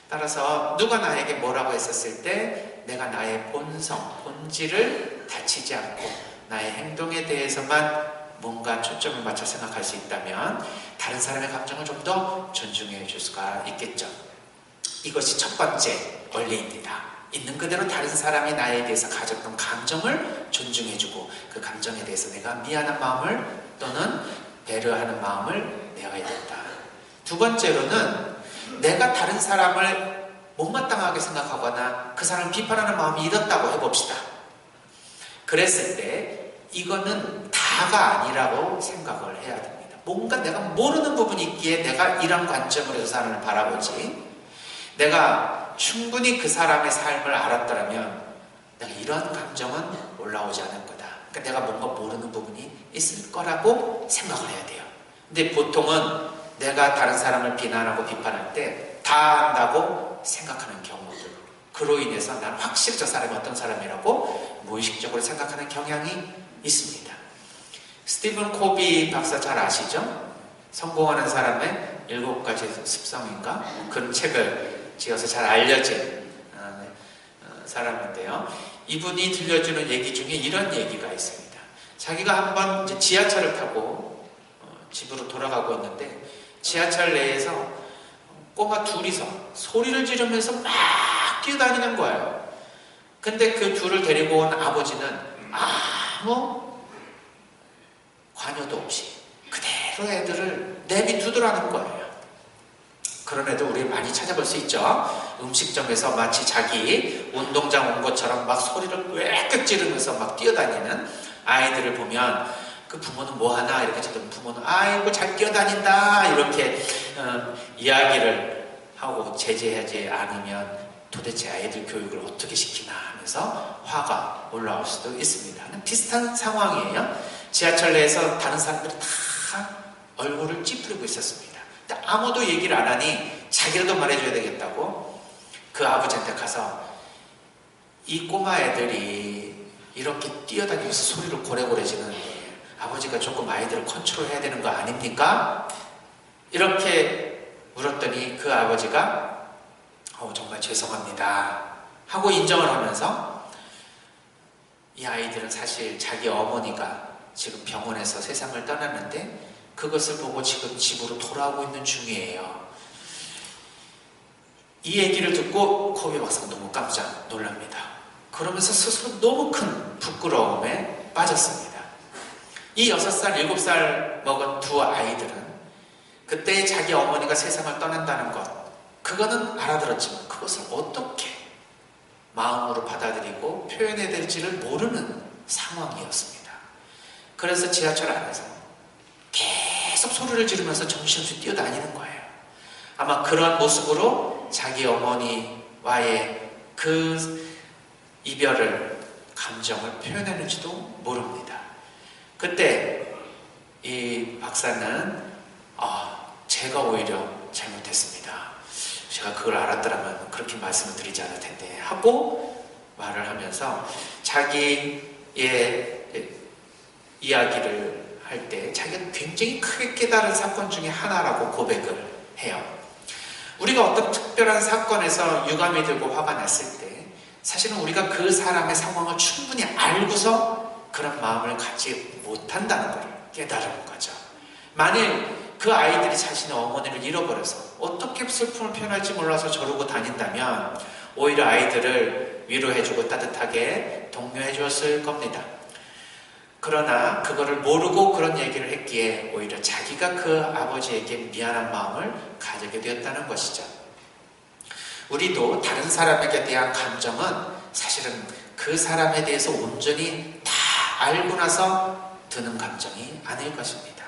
따라서 누가 나에게 뭐라고 했었을 때 내가 나의 본성, 본질을 다치지 않고 나의 행동에 대해서만 뭔가 초점을 맞춰 생각할 수 있다면 다른 사람의 감정을 좀 더 존중해 줄 수가 있겠죠. 이것이 첫 번째 원리입니다. 있는 그대로 다른 사람이 나에 대해서 가졌던 감정을 존중해주고 그 감정에 대해서 내가 미안한 마음을 또는 배려하는 마음을 내어야 된다. 두 번째로는 내가 다른 사람을 못마땅하게 생각하거나 그 사람을 비판하는 마음이 일었다고 해봅시다. 그랬을 때 이거는 다가 아니라고 생각을 해야 됩니다. 뭔가 내가 모르는 부분이 있기에 내가 이런 관점으로 그 사람을 바라보지 내가 충분히 그 사람의 삶을 알았더라면 내가 이런 감정은 올라오지 않을 거다. 그러니까 내가 뭔가 모르는 부분이 있을 거라고 생각을 해야 돼요. 근데 보통은 내가 다른 사람을 비난하고 비판할 때 다 안다고 생각하는 경우들 그로 인해서 난 확실히 저 사람이 어떤 사람이라고 무의식적으로 생각하는 경향이 있습니다. 스티븐 코비 박사 잘 아시죠? 성공하는 사람의 7가지 습성인가? 그런 책을 지어서 잘 알려진 사람인데요. 이분이 들려주는 얘기 중에 이런 얘기가 있습니다. 자기가 한번 이제 지하철을 타고 집으로 돌아가고 있는데 지하철 내에서 꼬마 둘이서 소리를 지르면서 막 뛰어다니는 거예요. 근데 그 둘을 데리고 온 아버지는 아무 관여도 없이 그대로 애들을 내비두더라는 거예요. 그런 애들 우리 많이 찾아볼 수 있죠. 음식점에서 마치 자기 운동장 온 것처럼 막 소리를 꽥꽥 지르면서 막 뛰어다니는 아이들을 보면 그 부모는 뭐하나 이렇게 찾아보면 부모는 아이고 잘 뛰어다닌다 이렇게 이야기를 하고 제재하지 않으면 도대체 아이들 교육을 어떻게 시키나 하면서 화가 올라올 수도 있습니다. 비슷한 상황이에요. 지하철 내에서 다른 사람들이 다 얼굴을 찌푸리고 있었습니다. 근데 아무도 얘기를 안 하니 자기라도 말해줘야 되겠다고 그 아버지한테 가서 이 꼬마 애들이 이렇게 뛰어다니면서 소리를 고래고래 지르는데 아버지가 조금 아이들을 컨트롤해야 되는 거 아닙니까? 이렇게 물었더니 그 아버지가 정말 죄송합니다 하고 인정을 하면서 이 아이들은 사실 자기 어머니가 지금 병원에서 세상을 떠났는데 그것을 보고 지금 집으로 돌아오고 있는 중이에요. 이 얘기를 듣고 코비 박사가 너무 깜짝 놀랍니다. 그러면서 스스로 너무 큰 부끄러움에 빠졌습니다. 이 6살, 7살 먹은 두 아이들은 그때 자기 어머니가 세상을 떠난다는 것 그거는 알아들었지만 그것을 어떻게 마음으로 받아들이고 표현해야 될지를 모르는 상황이었습니다. 그래서 지하철 안에서 계속 소리를 지르면서 정신없이 뛰어다니는 거예요. 아마 그런 모습으로 자기 어머니와의 그 이별을, 감정을 표현했는지도 모릅니다. 그때 이 박사는 제가 오히려 잘못했습니다. 제가 그걸 알았더라면 그렇게 말씀을 드리지 않을 텐데 하고 말을 하면서 자기의 이야기를 할 때 자기가 굉장히 크게 깨달은 사건 중에 하나라고 고백을 해요. 우리가 어떤 특별한 사건에서 유감이 들고 화가 났을 때 사실은 우리가 그 사람의 상황을 충분히 알고서 그런 마음을 갖지 못한다는 걸 깨달은 거죠. 만일 그 아이들이 자신의 어머니를 잃어버려서 어떻게 슬픔을 표현할지 몰라서 저러고 다닌다면 오히려 아이들을 위로해주고 따뜻하게 독려해 주었을 겁니다. 그러나 그거를 모르고 그런 얘기를 했기에 오히려 자기가 그 아버지에게 미안한 마음을 가지게 되었다는 것이죠. 우리도 다른 사람에게 대한 감정은 사실은 그 사람에 대해서 온전히 다 알고 나서 드는 감정이 아닐 것입니다.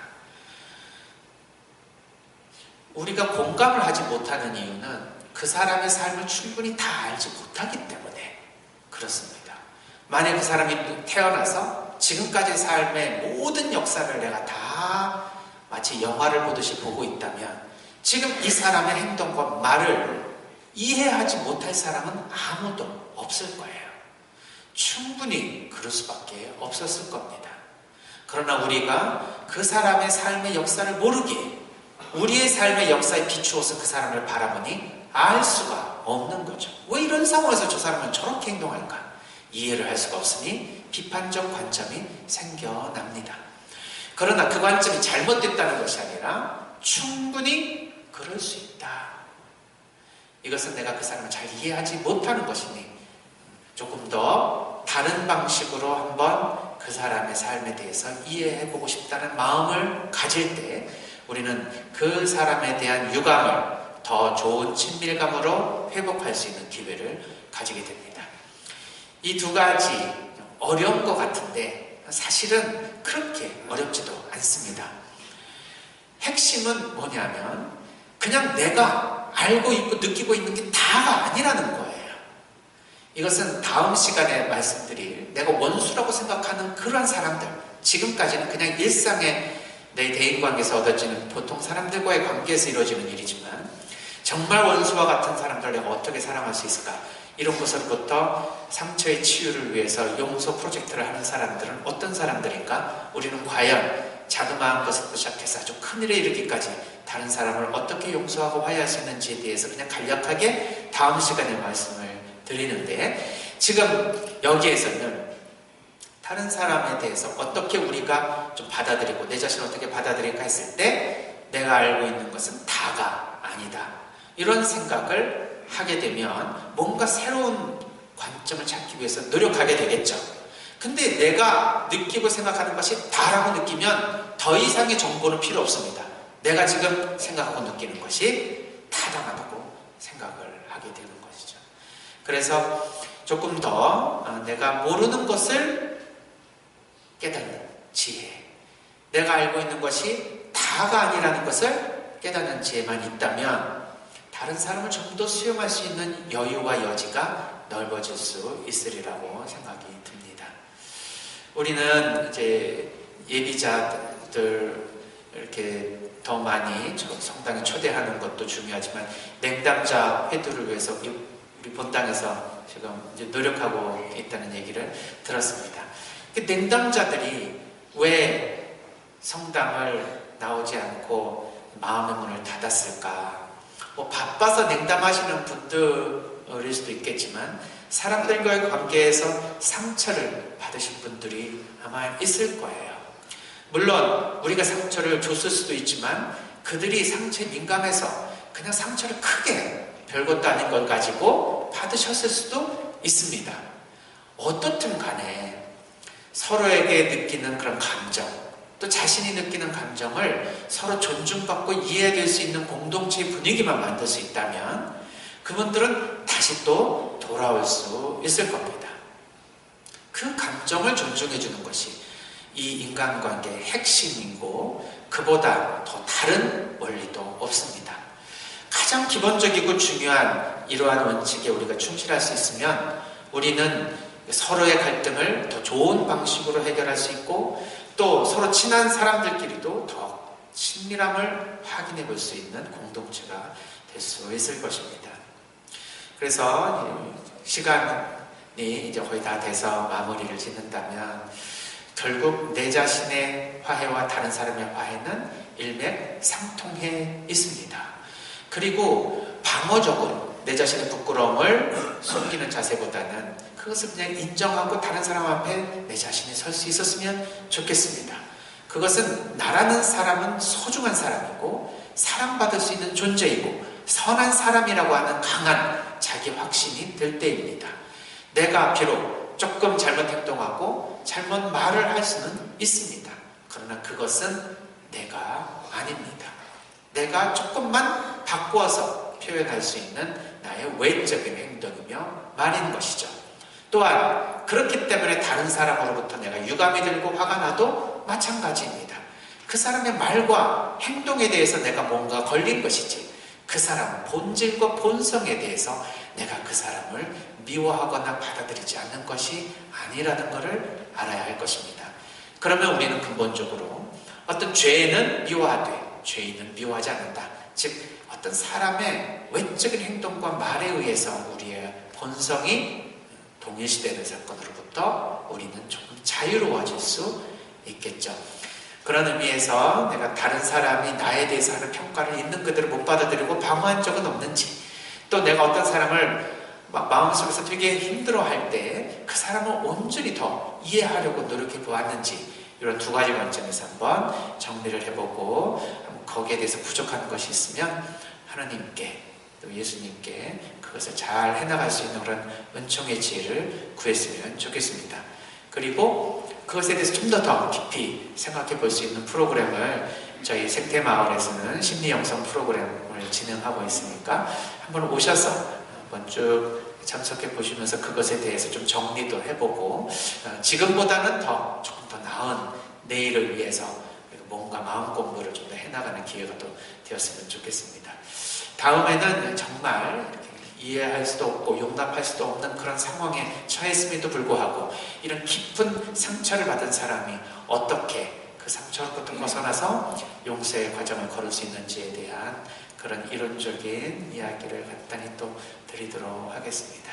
우리가 공감을 하지 못하는 이유는 그 사람의 삶을 충분히 다 알지 못하기 때문에 그렇습니다. 만약 그 사람이 태어나서 지금까지 삶의 모든 역사를 내가 다 마치 영화를 보듯이 보고 있다면 지금 이 사람의 행동과 말을 이해하지 못할 사람은 아무도 없을 거예요. 충분히 그럴 수밖에 없었을 겁니다. 그러나 우리가 그 사람의 삶의 역사를 모르기에 우리의 삶의 역사에 비추어서 그 사람을 바라보니 알 수가 없는 거죠. 왜 이런 상황에서 저 사람은 저렇게 행동할까? 이해를 할 수가 없으니 비판적 관점이 생겨납니다. 그러나 그 관점이 잘못됐다는 것이 아니라 충분히 그럴 수 있다. 이것은 내가 그 사람을 잘 이해하지 못하는 것이니 조금 더 다른 방식으로 한번 그 사람의 삶에 대해서 이해해보고 싶다는 마음을 가질 때 우리는 그 사람에 대한 유감을 더 좋은 친밀감으로 회복할 수 있는 기회를 가지게 됩니다. 이 두 가지 어려운 것 같은데 사실은 그렇게 어렵지도 않습니다. 핵심은 뭐냐면 그냥 내가 알고 있고 느끼고 있는 게 다가 아니라는 거예요. 이것은 다음 시간에 말씀드릴 내가 원수라고 생각하는 그러한 사람들, 지금까지는 그냥 일상의 내 대인관계에서 얻어지는 보통 사람들과의 관계에서 이루어지는 일이지만 정말 원수와 같은 사람들을 내가 어떻게 사랑할 수 있을까? 이런 것으로부터 상처의 치유를 위해서 용서 프로젝트를 하는 사람들은 어떤 사람들인가? 우리는 과연 자그마한 것부터 시작해서 아주 큰일에 이르기까지 다른 사람을 어떻게 용서하고 화해할 수 있는지에 대해서 그냥 간략하게 다음 시간에 말씀을 드리는데 지금 여기에서는 다른 사람에 대해서 어떻게 우리가 좀 받아들이고 내 자신을 어떻게 받아들일까 했을 때 내가 알고 있는 것은 다가 아니다. 이런 생각을 하게 되면 뭔가 새로운 관점을 찾기 위해서 노력하게 되겠죠. 근데 내가 느끼고 생각하는 것이 다라고 느끼면 더 이상의 정보는 필요 없습니다. 내가 지금 생각하고 느끼는 것이 타당하다고 생각을 하게 되는 것이죠. 그래서 조금 더 내가 모르는 것을 깨닫는 지혜, 내가 알고 있는 것이 다가 아니라는 것을 깨닫는 지혜만 있다면 다른 사람을 좀 더 수용할 수 있는 여유와 여지가 넓어질 수 있으리라고 생각이 듭니다. 우리는 이제 예비자들 이렇게 더 많이 성당에 초대하는 것도 중요하지만 냉담자 회두를 위해서 우리 본당에서 지금 이제 노력하고 있다는 얘기를 들었습니다. 그 냉담자들이 왜 성당을 나오지 않고 마음의 문을 닫았을까? 바빠서 냉담하시는 분들일 수도 있겠지만 사람들과의 관계에서 상처를 받으신 분들이 아마 있을 거예요. 물론 우리가 상처를 줬을 수도 있지만 그들이 상처에 민감해서 그냥 상처를 크게 별것도 아닌 걸 가지고 받으셨을 수도 있습니다. 어떻든 간에 서로에게 느끼는 그런 감정, 또 자신이 느끼는 감정을 서로 존중받고 이해될 수 있는 공동체의 분위기만 만들 수 있다면 그분들은 다시 다시 또 돌아올 수 있을 겁니다. 그 감정을 존중해 주는 것이 이 인간관계의 핵심이고 그보다 더 다른 원리도 없습니다. 가장 기본적이고 중요한 이러한 원칙에 우리가 충실할 수 있으면 우리는 서로의 갈등을 더 좋은 방식으로 해결할 수 있고 또 서로 친한 사람들끼리도 더 친밀함을 확인해 볼 수 있는 공동체가 될 수 있을 것입니다. 그래서 시간이 이제 거의 다 돼서 마무리를 짓는다면 결국 내 자신의 화해와 다른 사람의 화해는 일맥상통해 있습니다. 그리고 방어적으로 내 자신의 부끄러움을 숨기는 자세보다는 그것을 그냥 인정하고 다른 사람 앞에 내 자신이 설 수 있었으면 좋겠습니다. 그것은 나라는 사람은 소중한 사람이고 사랑받을 수 있는 존재이고 선한 사람이라고 하는 강한 자기 확신이 될 때입니다. 내가 비록 조금 잘못 행동하고 잘못 말을 할 수는 있습니다. 그러나 그것은 내가 아닙니다. 내가 조금만 바꾸어서 표현할 수 있는 나의 외적인 행동이며 말인 것이죠. 또한 그렇기 때문에 다른 사람으로부터 내가 유감이 들고 화가 나도 마찬가지입니다. 그 사람의 말과 행동에 대해서 내가 뭔가 걸린 것이지 그 사람 본질과 본성에 대해서 내가 그 사람을 미워하거나 받아들이지 않는 것이 아니라는 것을 알아야 할 것입니다. 그러면 우리는 근본적으로 어떤 죄는 미워하되 죄인은 미워하지 않는다. 즉 어떤 사람의 외적인 행동과 말에 의해서 우리의 본성이 동일시되는 사건으로부터 우리는 조금 자유로워질 수 있겠죠. 그런 의미에서 내가 다른 사람이 나에 대해서 하는 평가를 있는 그대로 못 받아들이고 방어한 적은 없는지, 또 내가 어떤 사람을 마음속에서 되게 힘들어할 때 그 사람을 온전히 더 이해하려고 노력해 보았는지, 이런 두 가지 관점에서 한번 정리를 해보고 거기에 대해서 부족한 것이 있으면 하나님께 또 예수님께 그것을 잘 해나갈 수 있는 그런 은총의 지혜를 구했으면 좋겠습니다. 그리고 그것에 대해서 좀 더 깊이 생각해 볼 수 있는 프로그램을 저희 생태마을에서는 심리영성 프로그램을 진행하고 있으니까 한번 오셔서 한번 쭉 참석해 보시면서 그것에 대해서 좀 정리도 해보고 지금보다는 조금 더 나은 내일을 위해서 뭔가 마음 공부를 좀 더 해나가는 기회가 또 되었으면 좋겠습니다. 다음에는 정말 이해할 수도 없고 용납할 수도 없는 그런 상황에 처했음에도 불구하고 이런 깊은 상처를 받은 사람이 어떻게 그 상처로부터 벗어나서 용서의 과정을 걸을 수 있는지에 대한 그런 이론적인 이야기를 간단히 또 드리도록 하겠습니다.